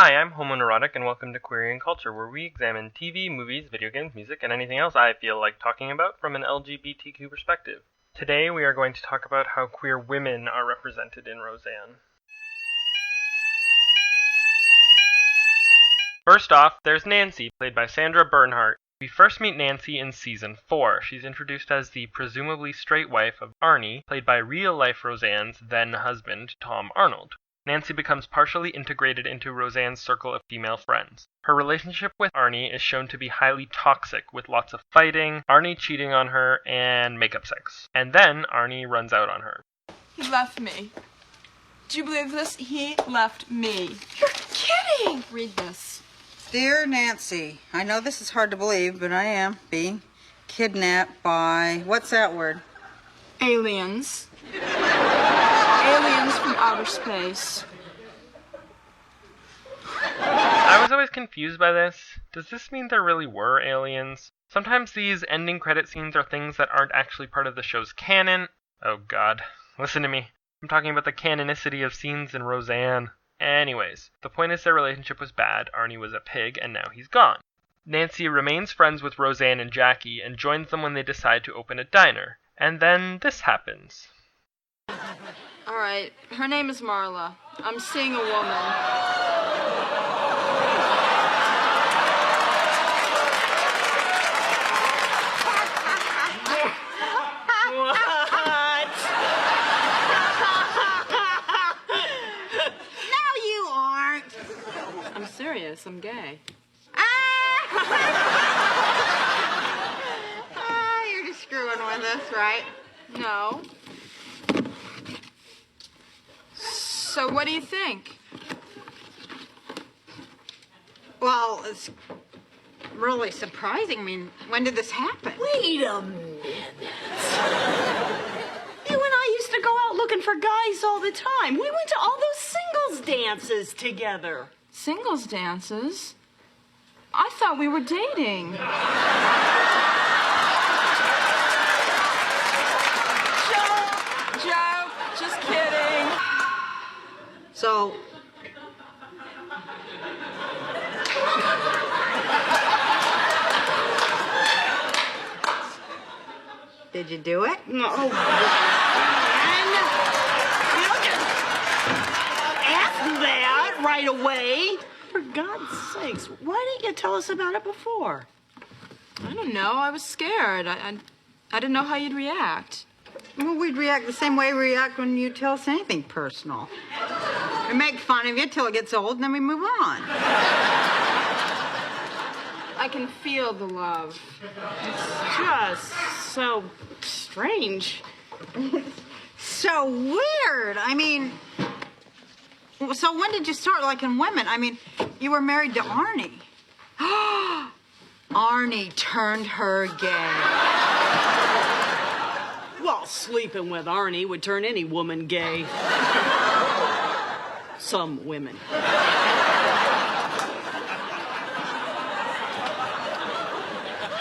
Hi, I'm Homoneurotic, and welcome to Queer & Culture, where we examine TV, movies, video games, music, and anything else I feel like talking about from an LGBTQ perspective. Today we are going to talk about how queer women are represented in Roseanne. First off, there's Nancy, played by Sandra Bernhardt. We first meet Nancy in Season 4. She's introduced as the presumably straight wife of Arnie, played by real-life Roseanne's then-husband, Tom Arnold. Nancy becomes partially integrated into Roseanne's circle of female friends. Her relationship with Arnie is shown to be highly toxic, with lots of fighting, Arnie cheating on her, and makeup sex. And then Arnie runs out on her. He left me. Do you believe this? He left me. You're kidding! Read this. Dear Nancy, I know this is hard to believe, but I am being kidnapped by... What's that word? Aliens. Aliens from outer space. I was always confused by this. Does this mean there really were aliens? Sometimes these ending credit scenes are things that aren't actually part of the show's canon. Oh god, listen to me. I'm talking about the canonicity of scenes in Roseanne. Anyways, the point is their relationship was bad, Arnie was a pig, and now he's gone. Nancy remains friends with Roseanne and Jackie and joins them when they decide to open a diner. And then this happens. Alright, her name is Marla. I'm seeing a woman. What? No, you aren't. I'm serious, I'm gay. You're just screwing with us, right? No. So what do you think? Well, it's really surprising. I mean, when did this happen? Wait a minute. You and I used to go out looking for guys all the time. We went to all those singles dances together. Singles dances? I thought we were dating. Joke, just kidding. So... Did you do it? No. You don't just ask that right away. For God's sakes, why didn't you tell us about it before? I don't know, I was scared. I didn't know how you'd react. Well, we'd react the same way we react when you tell us anything personal. We make fun of you till it gets old, and then we move on. I can feel the love. It's just so strange. So weird. I mean, so when did you start liking women? I mean, you were married to Arnie. Arnie turned her gay. Well, sleeping with Arnie would turn any woman gay. Some women.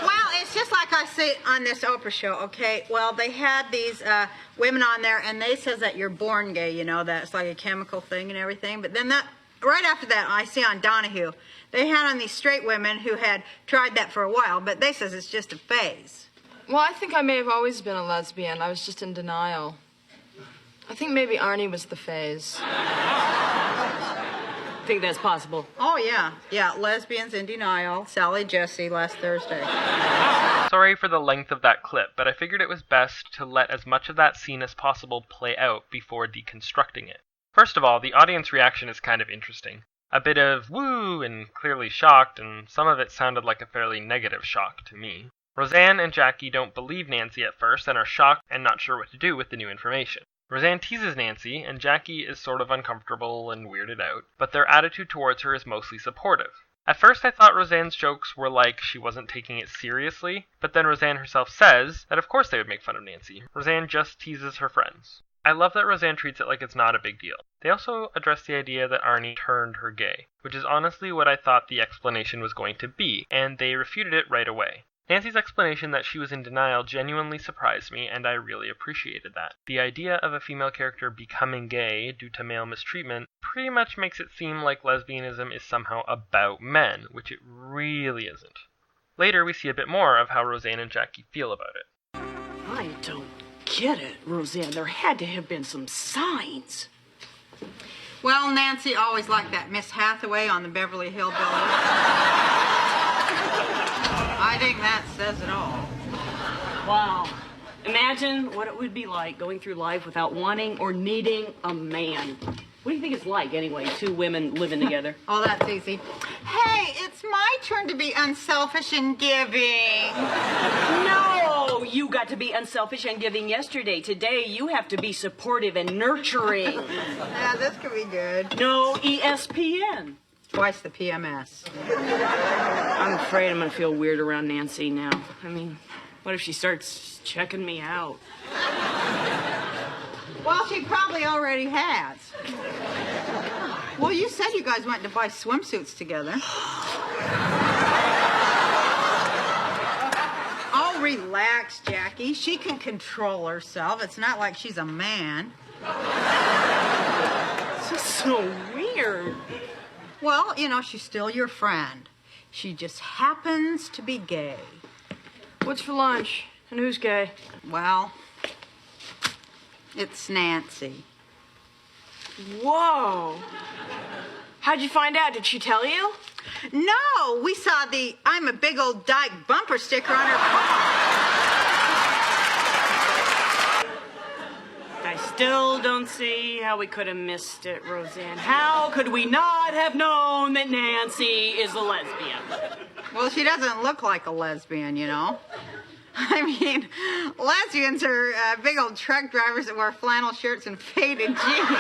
Well, it's just like I say on this Oprah show, okay? Well, they had these women on there, and they says that you're born gay, you know, that's like a chemical thing and everything. But then right after that, I see on Donahue, they had on these straight women who had tried that for a while, but they says it's just a phase. Well, I think I may have always been a lesbian. I was just in denial. I think maybe Arnie was the phase. Think that's possible? Oh, yeah. Yeah, lesbians in denial. Sally Jesse last Thursday. Sorry for the length of that clip, but I figured it was best to let as much of that scene as possible play out before deconstructing it. First of all, the audience reaction is kind of interesting. A bit of woo and clearly shocked, and some of it sounded like a fairly negative shock to me. Roseanne and Jackie don't believe Nancy at first and are shocked and not sure what to do with the new information. Roseanne teases Nancy, and Jackie is sort of uncomfortable and weirded out, but their attitude towards her is mostly supportive. At first I thought Roseanne's jokes were like she wasn't taking it seriously, but then Roseanne herself says that of course they would make fun of Nancy. Roseanne just teases her friends. I love that Roseanne treats it like it's not a big deal. They also address the idea that Arnie turned her gay, which is honestly what I thought the explanation was going to be, and they refuted it right away. Nancy's explanation that she was in denial genuinely surprised me, and I really appreciated that. The idea of a female character becoming gay due to male mistreatment pretty much makes it seem like lesbianism is somehow about men, which it really isn't. Later, we see a bit more of how Roseanne and Jackie feel about it. I don't get it, Roseanne. There had to have been some signs. Well, Nancy always liked that Miss Hathaway on the Beverly Hillbillies. I think that says it all. Wow. Imagine what it would be like going through life without wanting or needing a man. What do you think it's like, anyway, two women living together? Oh, that's easy. Hey, it's my turn to be unselfish and giving. No, you got to be unselfish and giving yesterday. Today, you have to be supportive and nurturing. Yeah, this could be good. No ESPN. Twice the PMS. I'm afraid I'm going to feel weird around Nancy now. I mean, what if she starts checking me out? Well, she probably already has. Well, you said you guys went to buy swimsuits together. Oh, relax, Jackie. She can control herself. It's not like she's a man. It's just so weird. Well, you know, she's still your friend. She just happens to be gay. What's for lunch? And who's gay? Well, it's Nancy. Whoa. How'd you find out? Did she tell you? No, we saw the I'm a big old dyke bumper sticker on her car. I still don't see how we could have missed it, Roseanne. How could we not have known that Nancy is a lesbian? Well, she doesn't look like a lesbian, you know. I mean, lesbians are big old truck drivers that wear flannel shirts and faded jeans.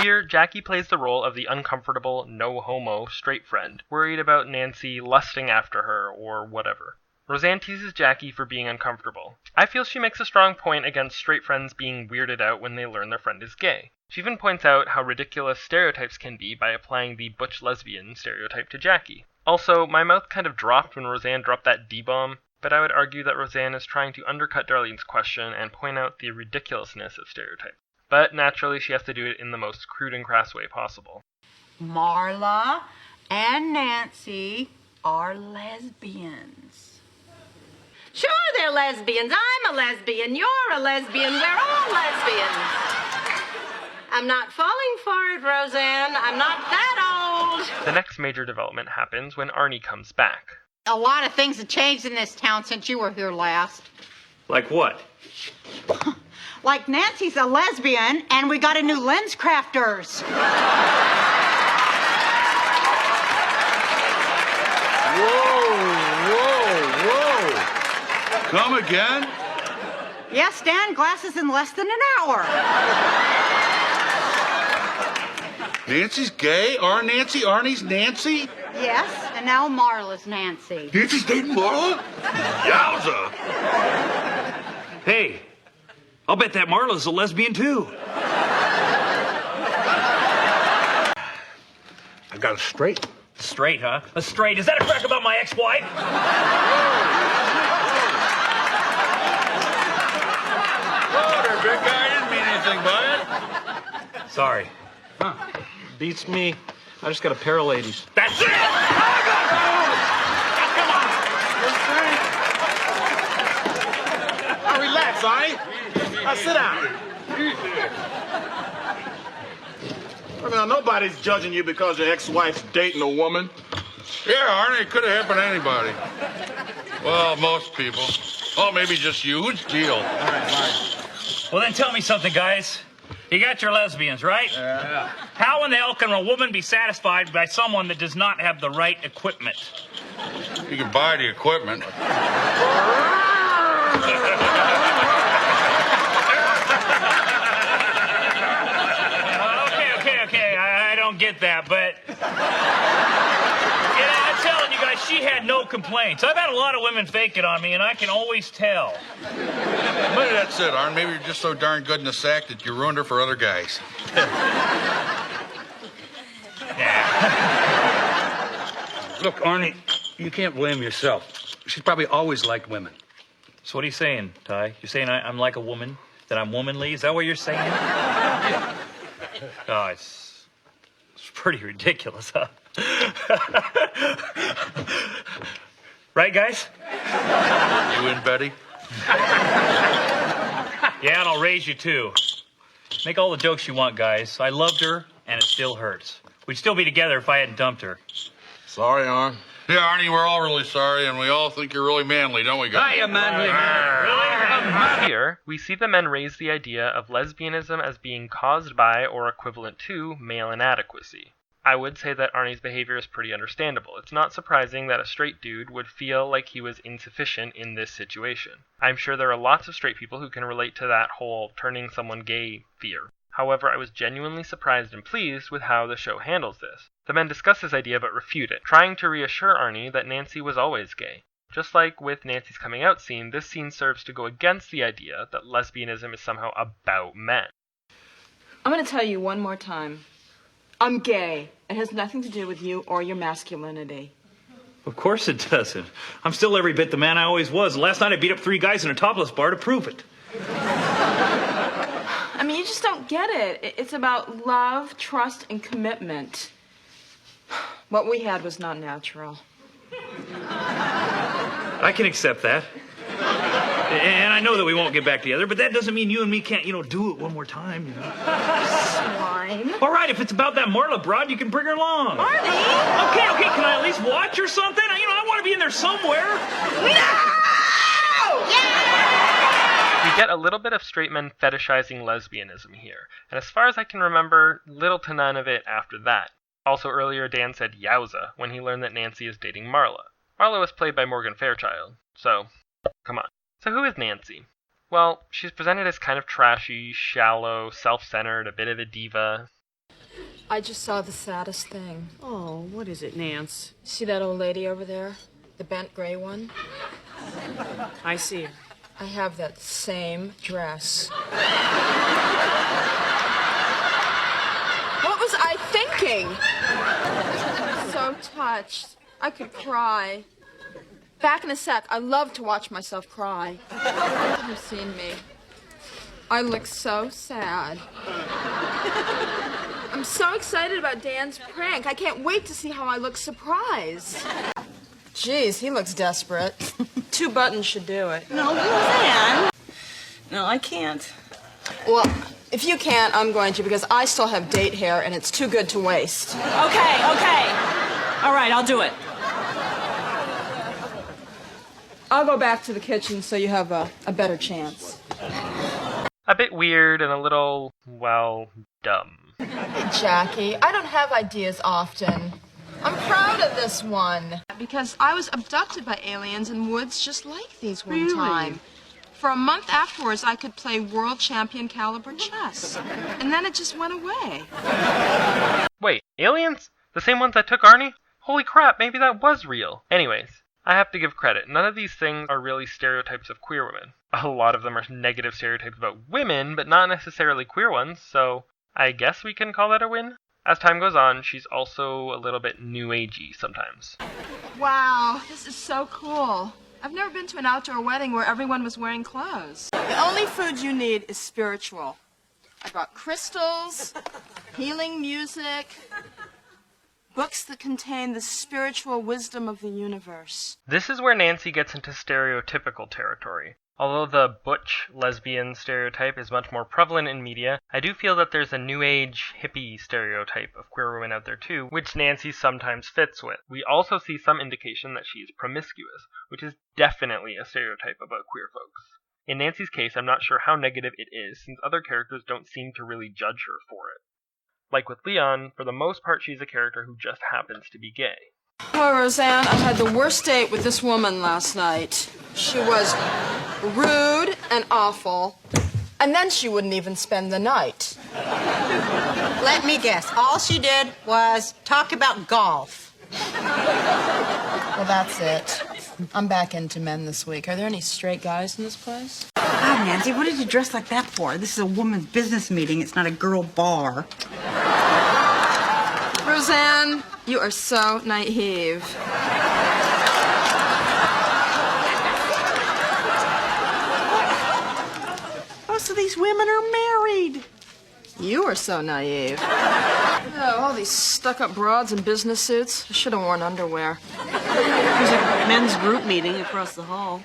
Here, Jackie plays the role of the uncomfortable, no-homo straight friend, worried about Nancy lusting after her, or whatever. Roseanne teases Jackie for being uncomfortable. I feel she makes a strong point against straight friends being weirded out when they learn their friend is gay. She even points out how ridiculous stereotypes can be by applying the butch lesbian stereotype to Jackie. Also, my mouth kind of dropped when Roseanne dropped that D-bomb, but I would argue that Roseanne is trying to undercut Darlene's question and point out the ridiculousness of stereotypes. But naturally, she has to do it in the most crude and crass way possible. Marla and Nancy are lesbians. Sure, they're lesbians. I'm a lesbian. You're a lesbian. We're all lesbians. I'm not falling for it, Roseanne. I'm not that old. The next major development happens when Arnie comes back. A lot of things have changed in this town since you were here last. Like what? Like Nancy's a lesbian, and we got a new lens crafters. Whoa. Come again? Yes, Dan, glasses in less than an hour. Nancy's gay? Our Nancy? Arnie's Nancy? Yes, and now Marla's Nancy. Nancy's dating Marla? Yowza! Hey, I'll bet that Marla's a lesbian too. I got it straight. Straight, huh? A straight. Is that a crack about my ex-wife? Oh, there, big guy. I didn't mean anything by it. Sorry. Huh. Beats me. I just got a pair of ladies. That's it! Now relax, Arnie. Now sit down. I mean, nobody's judging you because your ex-wife's dating a woman. Yeah, Arnie, it could have happened to anybody. Well, most people. Oh, maybe just you. Who's deal? All right, fine. Well, then tell me something, guys. You got your lesbians, right? Yeah. How in the hell can a woman be satisfied by someone that does not have the right equipment? You can buy the equipment. Okay. I don't get that, but... I'm telling you guys, she had no complaints. I've had a lot of women fake it on me, and I can always tell. Maybe that's it, Arn. Maybe you're just so darn good in the sack that you ruined her for other guys. Look, Arnie, you can't blame yourself. She's probably always liked women. So what are you saying, Ty? You're saying I'm like a woman? That I'm womanly? Is that what you're saying? Oh, it's pretty ridiculous, huh? Right, guys? You and Betty? Yeah, and I'll raise you, too. Make all the jokes you want, guys. I loved her, and it still hurts. We'd still be together if I hadn't dumped her. Sorry, Arn. Yeah, Arnie, we're all really sorry, and we all think you're really manly, don't we, guys? Hiya, manly. Here, we see the men raise the idea of lesbianism as being caused by or equivalent to male inadequacy. I would say that Arnie's behavior is pretty understandable. It's not surprising that a straight dude would feel like he was insufficient in this situation. I'm sure there are lots of straight people who can relate to that whole turning someone gay fear. However, I was genuinely surprised and pleased with how the show handles this. The men discuss this idea but refute it, trying to reassure Arnie that Nancy was always gay. Just like with Nancy's coming out scene, this scene serves to go against the idea that lesbianism is somehow about men. I'm going to tell you one more time. I'm gay. It has nothing to do with you or your masculinity. Of course it doesn't. I'm still every bit the man I always was. Last night I beat up 3 guys in a topless bar to prove it. I mean, you just don't get it. It's about love, trust, and commitment. What we had was not natural. I can accept that. And I know that we won't get back together, but that doesn't mean you and me can't, do it one more time, Swine. All right, if it's about that Marla broad, you can bring her along. Arnie! Okay, can I at least watch or something? I want to be in there somewhere. No! We get a little bit of straight men fetishizing lesbianism here, and as far as I can remember, little to none of it after that. Also earlier, Dan said yowza when he learned that Nancy is dating Marla. Marla was played by Morgan Fairchild, so come on. So who is Nancy? Well, she's presented as kind of trashy, shallow, self-centered, a bit of a diva. I just saw the saddest thing. Oh, what is it, Nance? See that old lady over there? The bent gray one? I see her. I have that same dress. What was I thinking? So touched. I could cry. Back in a sec. I love to watch myself cry. You've seen me. I look so sad. I'm so excited about Dan's prank. I can't wait to see how I look surprised. Jeez, he looks desperate. 2 buttons should do it. No, Roseanne. No, I can't. Well, if you can't, I'm going to, because I still have date hair and it's too good to waste. Okay. All right, I'll do it. I'll go back to the kitchen so you have a better chance. A bit weird and a little, well, dumb. Jackie, I don't have ideas often. I'm proud of this one. Because I was abducted by aliens in woods just like these one time. For a month afterwards, I could play world champion caliber chess. And then it just went away. Wait, aliens? The same ones that took Arnie? Holy crap, maybe that was real. Anyways, I have to give credit. None of these things are really stereotypes of queer women. A lot of them are negative stereotypes about women, but not necessarily queer ones, so I guess we can call that a win. As time goes on, she's also a little bit new agey sometimes. Wow, this is so cool. I've never been to an outdoor wedding where everyone was wearing clothes. The only food you need is spiritual. I brought crystals, healing music, books that contain the spiritual wisdom of the universe. This is where Nancy gets into stereotypical territory. Although the butch lesbian stereotype is much more prevalent in media, I do feel that there's a new age hippie stereotype of queer women out there too, which Nancy sometimes fits with. We also see some indication that she is promiscuous, which is definitely a stereotype about queer folks. In Nancy's case, I'm not sure how negative it is, since other characters don't seem to really judge her for it. Like with Leon, for the most part she's a character who just happens to be gay. Oh, Roseanne, I had the worst date with this woman last night. She was rude and awful, and then she wouldn't even spend the night. Let me guess. All she did was talk about golf. Well, that's it. I'm back into men this week. Are there any straight guys in this place? God, Nancy, what did you dress like that for? This is a woman's business meeting. It's not a girl bar. Roseanne, you are so naive. Most of these women are married. You are so naive. Oh, all these stuck-up broads in business suits. I should have worn underwear. There's a men's group meeting across the hall.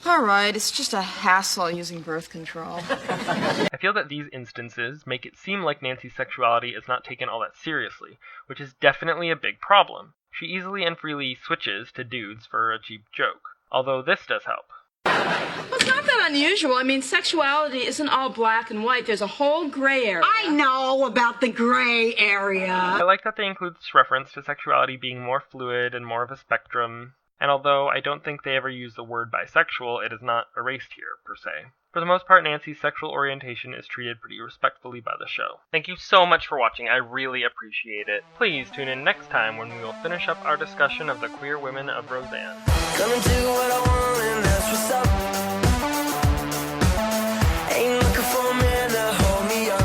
All right, it's just a hassle using birth control. I feel that these instances make it seem like Nancy's sexuality is not taken all that seriously, which is definitely a big problem. She easily and freely switches to dudes for a cheap joke, although this does help. Well, it's not that unusual. I mean, sexuality isn't all black and white. There's a whole gray area. I know about the gray area. I like that they include this reference to sexuality being more fluid and more of a spectrum, and although I don't think they ever use the word bisexual, it is not erased here, per se. For the most part, Nancy's sexual orientation is treated pretty respectfully by the show. Thank you so much for watching, I really appreciate it. Please tune in next time when we will finish up our discussion of the queer women of Roseanne. Come and do what I want and that's what's up. Ain't looking for a man to hold me up.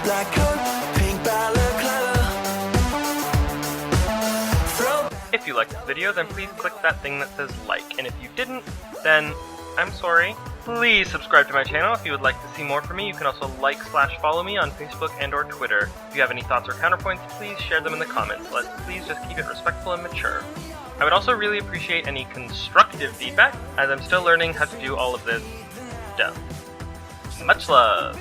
Black coat, pink balaclava. If you liked this video, then please click that thing that says like, and if you didn't, then I'm sorry. Please subscribe to my channel if you would like to see more from me. You can also like/follow me on Facebook and or Twitter. If you have any thoughts or counterpoints, please share them in the comments. Let's please just keep it respectful and mature. I would also really appreciate any constructive feedback, as I'm still learning how to do all of this stuff. Much love!